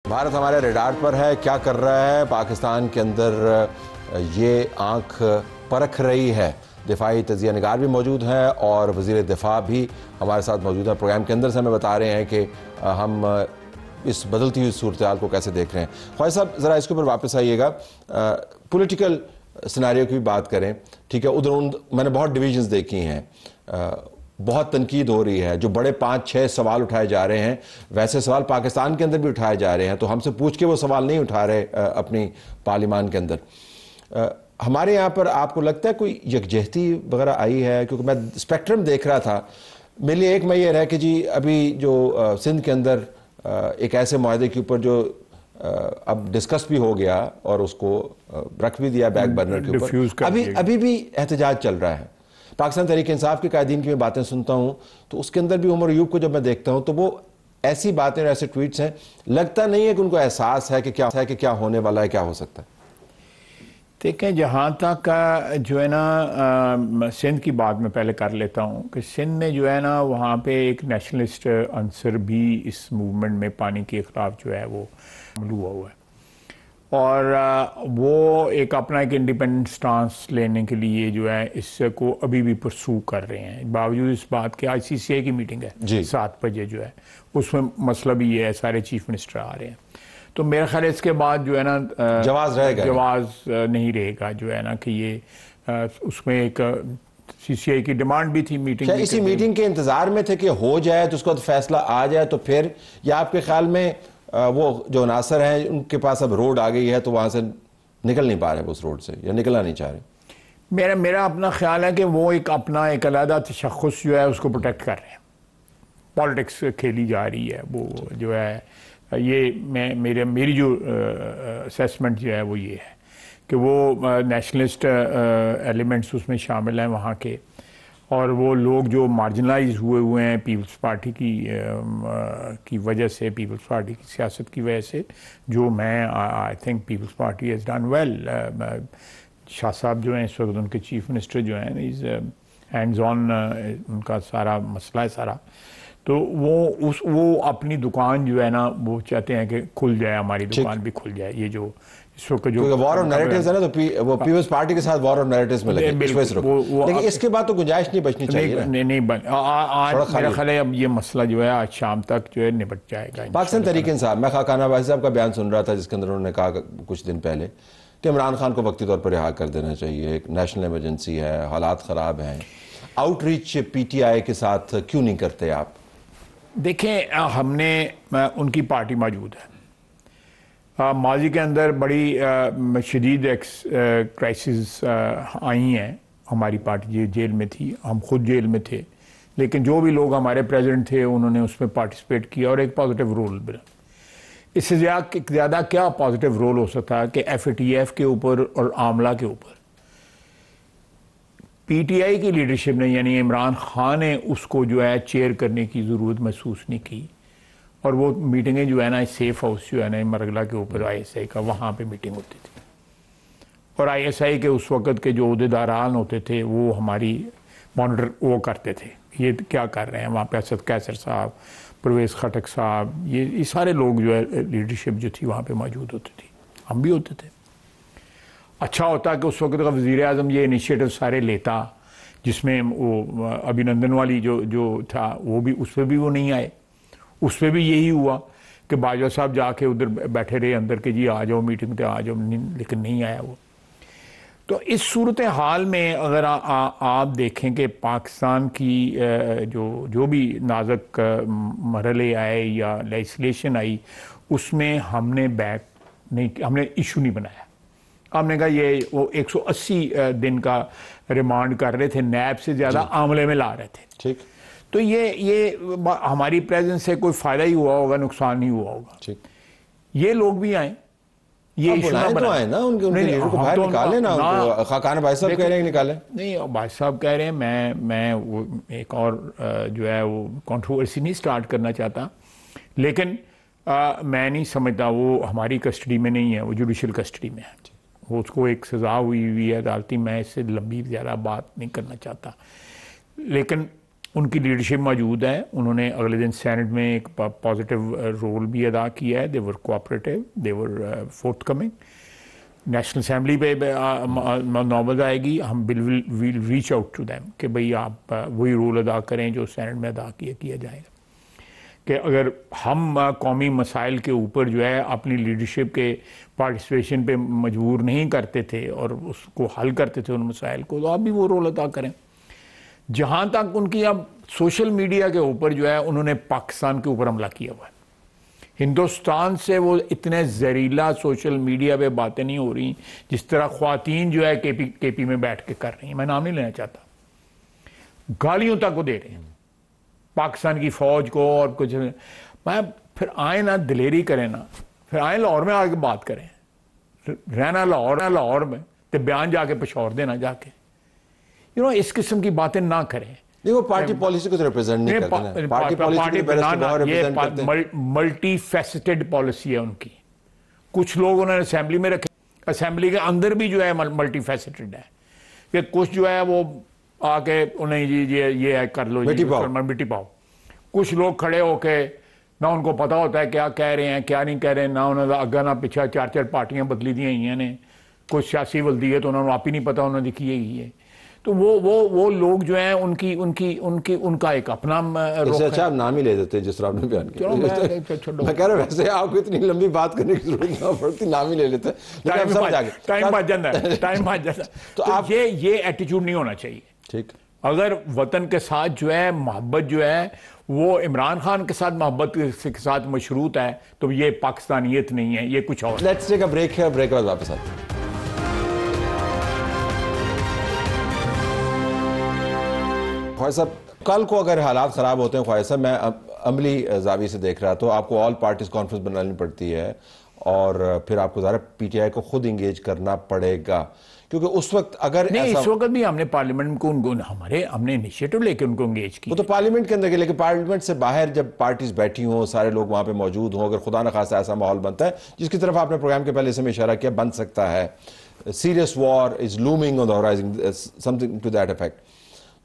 भारत हमारे रडार पर है, क्या कर रहा है पाकिस्तान के अंदर, ये आंख परख रही है। दिफाई तजिया निगार भी मौजूद हैं और वज़ीर दिफा भी हमारे साथ मौजूद हैं। प्रोग्राम के अंदर से हमें बता रहे हैं कि हम इस बदलती हुई सूरत हाल को कैसे देख रहे हैं। ख्वाजा साहब, ज़रा इसके ऊपर वापस आइएगा। पॉलिटिकल सिनेरियो की बात करें, ठीक है, उधर मैंने बहुत डिविजन्स देखी हैं, बहुत तनकीद हो रही है, जो बड़े 5-6 सवाल उठाए जा रहे हैं, वैसे सवाल पाकिस्तान के अंदर भी उठाए जा रहे हैं, तो हमसे पूछ के वो सवाल नहीं उठा रहे अपनी पार्लिमान के अंदर। हमारे यहाँ पर आपको लगता है कोई यकजहती वगैरह आई है? क्योंकि मैं स्पेक्ट्रम देख रहा था, मेरे लिए एक मैयर है कि जी अभी जो सिंध के अंदर एक ऐसे मुआहदे के ऊपर जो अब डिस्कस भी हो गया और उसको रख भी दिया बैक बर्नर के ऊपर, अभी भी एहतजाज चल रहा है। पाकिस्तान तहरीक इंसाफ के कायदीन की मैं बातें सुनता हूँ तो उसके अंदर भी उमर अयूब को जब मैं देखता हूँ तो वो ऐसी बातें और ऐसे ट्वीट्स हैं, लगता नहीं है कि उनको एहसास है कि क्या होने वाला है, क्या हो सकता है। देखें, जहाँ तक जो है ना सिंध की बात मैं पहले कर लेता हूँ कि सिंध में जो है ना वहाँ पे एक नेशनलिस्ट अंसर भी इस मूवमेंट में पानी के खिलाफ जो है वो हमलू हुआ है और वो एक अपना एक इंडिपेंडेंट स्टांस लेने के लिए जो है इसको अभी भी परसू कर रहे हैं। बावजूद इस बात के ICCI की मीटिंग है 7 बजे जो है, उसमें मसला भी ये है, सारे चीफ मिनिस्टर आ रहे हैं। तो मेरा ख्याल है इसके बाद जो है ना जवाब नहीं रहेगा जो है ना कि ये उसमें एक CCI की डिमांड भी थी मीटिंग। इसी मीटिंग के इंतजार में थे कि हो जाए तो उसका फैसला आ जाए तो फिर, या आपके ख्याल में वो जो नासर हैं उनके पास अब रोड आ गई है तो वहां से निकल नहीं पा रहे उस रोड से, या निकलना नहीं चाह रहे? मेरा अपना ख्याल है कि वो एक अपना एक अलग तशख़्ख़ुस जो है उसको प्रोटेक्ट कर रहे हैं। पॉलिटिक्स खेली जा रही है वो जो है, ये मेरी जो असेसमेंट जो है वो ये है कि वो नेशनलिस्ट एलिमेंट्स उसमें शामिल हैं वहाँ के, और वो लोग जो मार्जिनलाइज हुए हैं पीपल्स पार्टी की वजह से, पीपल्स पार्टी की सियासत की वजह से, जो मैं I think people's party has done well. Shah साहब जो हैं इस वक्त उनके चीफ मिनिस्टर जो हैं, इज़ हैंड्स ऑन उनका सारा मसला है सारा। तो वो अपनी दुकान जो है ना वो चाहते हैं कि खुल जाए, हमारी दुकान भी खुल जाए। ये जो इस वक्त जो वॉर ऑफ नैरेटिव्स है ना, तो वो पीपल्स पार्टी के साथ वॉर ऑफ नैरेटिव्स में लगे, लेकिन इसके बाद तो गुंजाइश नहीं बचनी चाहिए। नहीं बन आज मेरा ख्याल है अब ये मसला जो है आज शाम तक जो है निपट जाएगा। पाकिस्तान तहरीक इंसाफ, मैं खाकाना वाहिद साहब का बयान सुन रहा था जिसके अंदर उन्होंने कहा कुछ दिन पहले कि इमरान खान को वक्ती तौर पर रिहा कर देना चाहिए, एक नेशनल इमरजेंसी है, हालात ख़राब हैं। आउटरीच PTI के साथ क्यों नहीं करते आप? देखें, हमने उनकी पार्टी मौजूद है, माजी के अंदर बड़ी शदीद क्राइसिस आई हैं। हमारी पार्टी जेल में थी, हम खुद जेल में थे, लेकिन जो भी लोग हमारे प्रेसिडेंट थे उन्होंने उसमें पार्टिसिपेट किया और एक पॉजिटिव रोल मिला। इससे ज़्यादा क्या पॉजिटिव रोल हो सकता है कि FATF के ऊपर और आमला के ऊपर PTI की लीडरशिप ने, यानी इमरान खान ने उसको जो है चेयर करने की ज़रूरत महसूस नहीं की, और वो मीटिंगें जो है ना सेफ हाउस जो है ना मरगला के ऊपर ISI का, वहाँ पे मीटिंग होती थी, और ISI के उस वक़्त के जो अहदेदारान होते थे वो हमारी मॉनिटर वो करते थे, ये क्या कर रहे हैं वहाँ पे। असद कैसर साहब, परवेज़ खटक साहब, ये सारे लोग जो है लीडरशिप जो थी वहाँ पे मौजूद होती थी, हम भी होते थे। अच्छा होता कि उस वक्त का वज़ीर आज़म ये इनिशिएटिव सारे लेता, जिसमें वो अभिनंदन वाली जो था वो भी, उस पर भी वो नहीं आए। उस पर भी यही हुआ कि बाजवा साहब जाके उधर बैठे रहे अंदर के जी आ जाओ मीटिंग पे आ जाओ, लेकिन नहीं आया वो। तो इस सूरत हाल में अगर आप देखें कि पाकिस्तान की जो भी नाजुक मरहले आए या लेजिस्लेशन आई, उसमें हमने हमने इशू नहीं बनाया। हमने कहा ये वो 180 दिन का रिमांड कर रहे थे, नैब से ज़्यादा आमले में ला रहे थे। ठीक, तो ये हमारी प्रेजेंस से कोई फ़ायदा ही हुआ होगा, नुकसान नहीं हुआ होगा। ठीक, ये लोग भी आए, ये बुलाएं तो आए ना, उनके लीडर को बाहर निकाले ना। खाकान भाई साहब कह रहे हैं निकाले नहीं, भाई साहब कह रहे हैं। मैं वो एक और जो है वो कंट्रोवर्सी नहीं स्टार्ट करना चाहता, लेकिन मैं नहीं समझता वो हमारी कस्टडी में नहीं है, वो जुडिशल कस्टडी में है। वो उसको एक सज़ा हुई है अदालती, मैं इससे लंबी ज़्यादा बात नहीं करना चाहता। लेकिन उनकी लीडरशिप मौजूद है। उन्होंने अगले दिन सेनेट में एक पॉजिटिव रोल भी अदा किया है। They were cooperative, they were forthcoming. National assembly पे नौबत आएगी, हम will reach out to them कि भाई आप वही रोल अदा करें जो सेनेट में अदा किया जाएगा। कि अगर हम कौमी मसाइल के ऊपर जो है अपनी लीडरशिप के पार्टिसिपेशन पे मजबूर नहीं करते थे और उसको हल करते थे उन मसाइल को, तो आप भी वो रोल अदा करें। जहाँ तक उनकी अब सोशल मीडिया के ऊपर जो है उन्होंने पाकिस्तान के ऊपर हमला किया हुआ है। हिंदुस्तान से वो इतने जहरीला सोशल मीडिया पे बातें नहीं हो रही जिस तरह ख्वातीन जो है केपी में बैठ के कर रही हैं। मैं नाम नहीं लेना चाहता, गालियों तक वो दे रहे हैं पाकिस्तान की फौज को और कुछ। मैं फिर आए ना दिलेरी करें ना, फिर आए लाहौर में आके बात करें, रहना लाहौर में तो बयान जाके पेशावर देना जाके, इस किस्म की बातें ना करें। देखो पार्टी पॉलिसी को तो रिप्रेजेंट नहीं करते, पार्टी पॉलिसी ये मल्टी फैसेटेड पॉलिसी है उनकी। कुछ लोग उन्होंने असेंबली में रखे, असेंबली के अंदर भी जो है मल्टी फैसेटेड है कि कुछ जो है वो आके उन्हें ये कर लो मिट्टी पाओ। कुछ लोग खड़े होके ना उनको पता होता है क्या कह रहे हैं क्या नहीं कह रहे हैं, ना उन्होंने अग्गा ना पिछा 4 पार्टियां बदली दी हुई ने, कुछ सियासी बल्दी है तो उन्होंने आप ही नहीं पता उन्होंने की है। तो वो लोग जो हैं उनका एक अपना अच्छा आप नाम ही ले देते जिस तरह आपने बयान किया। मैं कह रहा हूं वैसे आपको इतनी लंबी बात करने की जरूरत ना पड़ती, नाम ही ले लेते। टाइम बच जाता है। तो आप ये एटीट्यूड नहीं होना चाहिए। ठीक, अगर वतन के साथ जो है मोहब्बत जो है वो इमरान खान के साथ मोहब्बत के साथ मशरूत है तो ये पाकिस्तानियत नहीं है, ये कुछ और। लेट्स टेक अ ब्रेक है, ब्रेक के बाद वापस आते हैं। ख्वाजा साहब, कल को अगर हालात ख़राब होते हैं, ख्वाजा साहब मैं अमली जावी से देख रहा, तो आपको ऑल पार्टीज कॉन्फ्रेंस बनानी पड़ती है और फिर आपको ज़रा पीटीआई को खुद इंगेज करना पड़ेगा, क्योंकि उस वक्त अगर नहीं इस वक्त भी हमने पार्लियामेंट को हमने इनिशिएटिव लेके उनको इंगेज किया। वो तो पार्लियामेंट के अंदर के, लेकिन पार्लियामेंट से बाहर जब पार्टीज बैठी हों, सारे लोग वहाँ पे मौजूद हों, अगर खुदा न खासा ऐसा माहौल बनता है जिसकी तरफ आपने प्रोग्राम के पहले से इशारा किया, बन सकता है, serious war is looming on the horizon, something to that effect,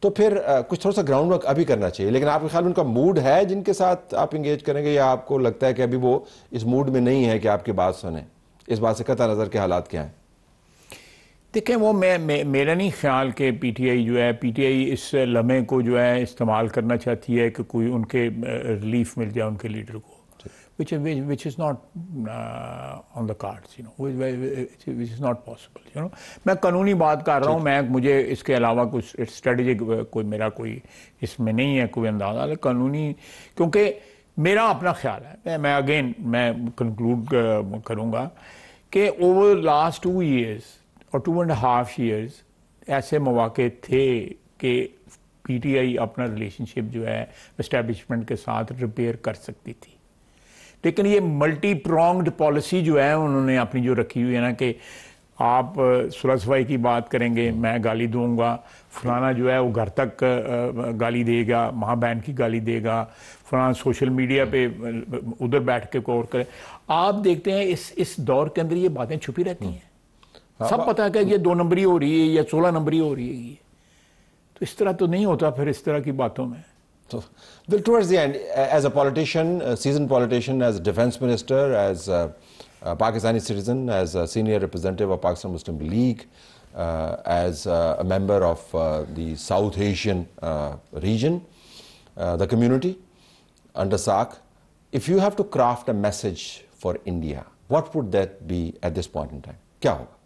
तो फिर कुछ थोड़ा सा ग्राउंड वर्क अभी करना चाहिए। लेकिन आपके ख्याल में उनका मूड है जिनके साथ आप इंगेज करेंगे, या आपको लगता है कि अभी वो इस मूड में नहीं है कि आपकी बात सुने? इस बात से कतई नज़र के हालात क्या हैं? देखें वो मेरा नहीं ख्याल कि पीटीआई जो है, पीटीआई इस लम्हे को जो है इस्तेमाल करना चाहती है कि कोई उनके रिलीफ मिल जाए उनके लीडर को, which is not on the cards, which is not possible, मैं कानूनी बात कर रहा हूँ, मुझे इसके अलावा कुछ स्ट्रेटेजिक मेरा कोई इसमें नहीं है कोई अंदाजा, कानूनी, क्योंकि मेरा अपना ख्याल है, मैं कंक्लूड करूँगा कि ओवर लास्ट 2 years और 2.5 years ऐसे मौके थे कि पीटीआई अपना रिलेशनशिप जो है एस्टेब्लिशमेंट के साथ रिपेयर कर सकती थी। लेकिन ये मल्टी प्रोंग्ड पॉलिसी जो है उन्होंने अपनी जो रखी हुई है ना कि आप सुलह सफाई की बात करेंगे, मैं गाली दूंगा, फलाना जो है वो घर तक गाली देगा, माँ बहन की गाली देगा, फलाना सोशल मीडिया पे उधर बैठ के कोर करे। आप देखते हैं इस दौर के अंदर ये बातें छुपी रहती हैं, सब पता है कि ये 2 नंबरी हो रही है या 16 नंबरी हो रही है, ये तो इस तरह तो नहीं होता फिर इस तरह की बातों में। So, towards the end, as a politician, a seasoned politician, as a defense minister, as a Pakistani citizen, as a senior representative of Pakistan Muslim League, as a member of the South Asian region, the community under SAARC, if you have to craft a message for India, what would that be at this point in time? क्या होगा?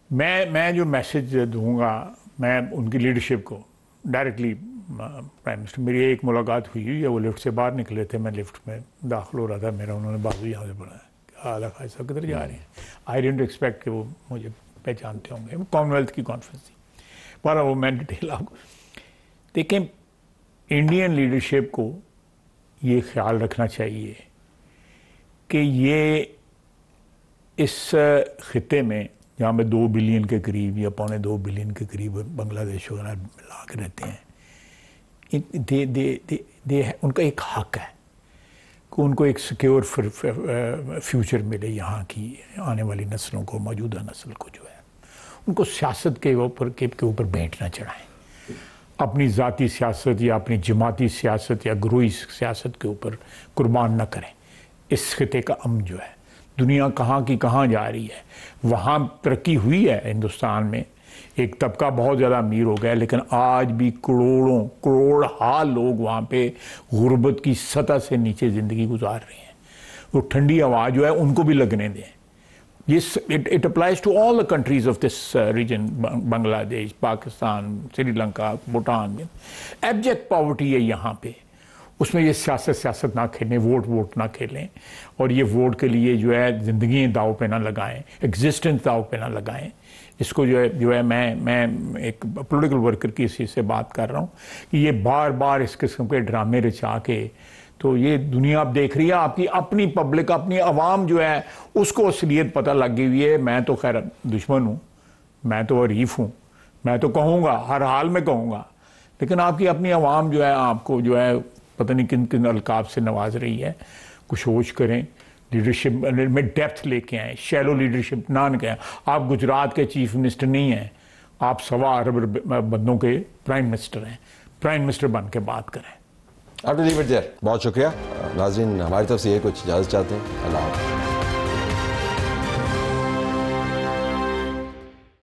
मैं जो message दूंगा, मैं उनकी leadership को directly, prime minister, मेरी एक मुलाकात हुई है, वो लिफ्ट से बाहर निकले थे, मैं लिफ्ट में दाखिल हो रहा था, मेरा उन्होंने बाजू यहाँ से पढ़ा है, आला खाई साहब किधर जा रहे हैं, आई डिडंट एक्सपेक्ट कि वो मुझे पहचानते होंगे, वो कॉमनवेल्थ की कॉन्फ्रेंस थी, पर वो मैं डिटेल आपको देखें। इंडियन लीडरशिप को ये ख्याल रखना चाहिए कि ये इस खिते में जहाँ पे 2 बिलियन के करीब या 2.25 बिलियन के करीब बांग्लादेश वगैरह मिला के रहते हैं, उनका एक हक है कि उनको एक सिक्योर फ्यूचर मिले, यहाँ की आने वाली नस्लों को, मौजूदा नस्ल को जो है, उनको सियासत के ऊपर बैठ ना चढ़ाएं। अपनी ज़ाती सियासत या अपनी जमाती सियासत या ग्रोही सियासत के ऊपर कुर्बान न करें। इस खिते का अमन जो है, दुनिया कहाँ की कहाँ जा रही है। वहाँ तरक्की हुई है हिंदुस्तान में, एक तबका बहुत ज़्यादा अमीर हो गया, लेकिन आज भी करोड़ लोग वहाँ पे गुर्बत की सतह से नीचे ज़िंदगी गुजार रहे हैं। वो ठंडी हवा जो है उनको भी लगने दें। Yes, it applies to all the countries of this region, Bangladesh, Pakistan, Sri Lanka, Bhutan में एब्जेक्ट पॉवर्टी है यहाँ पे। उसमें ये सियासत ना खेलें, वोट ना खेलें, और ये वोट के लिए जो है ज़िंदगी दाव पे ना लगाएं, एग्जिस्टेंस दाव पे ना लगाएं। इसको जो है मैं एक पॉलिटिकल वर्कर की इसी से बात कर रहा हूँ कि ये बार बार इस किस्म के ड्रामे रचा के, तो ये दुनिया आप देख रही है, आपकी अपनी पब्लिक, अपनी आवाम जो है उसको असलियत पता लग गई हुई है। मैं तो खैर दुश्मन हूँ, मैं तो हरीफ हूँ, मैं तो कहूँगा, हर हाल में कहूँगा, लेकिन आपकी अपनी आवाम जो है आपको जो है पता नहीं किन किन अलकाब से नवाज रही है। कुछ सोच करें, लीडरशिप में डेप्थ लेके आएँ, शैलो लीडरशिप ना कहें। आप गुजरात के चीफ मिनिस्टर नहीं हैं, आप 1.25 अरब बंदों के प्राइम मिनिस्टर हैं। प्राइम मिनिस्टर बन के बात करें। बहुत शुक्रिया नाज़रीन, हमारी तरफ से ये कुछ इजाज़त चाहते हैं। अल्लाह हाफ़िज़।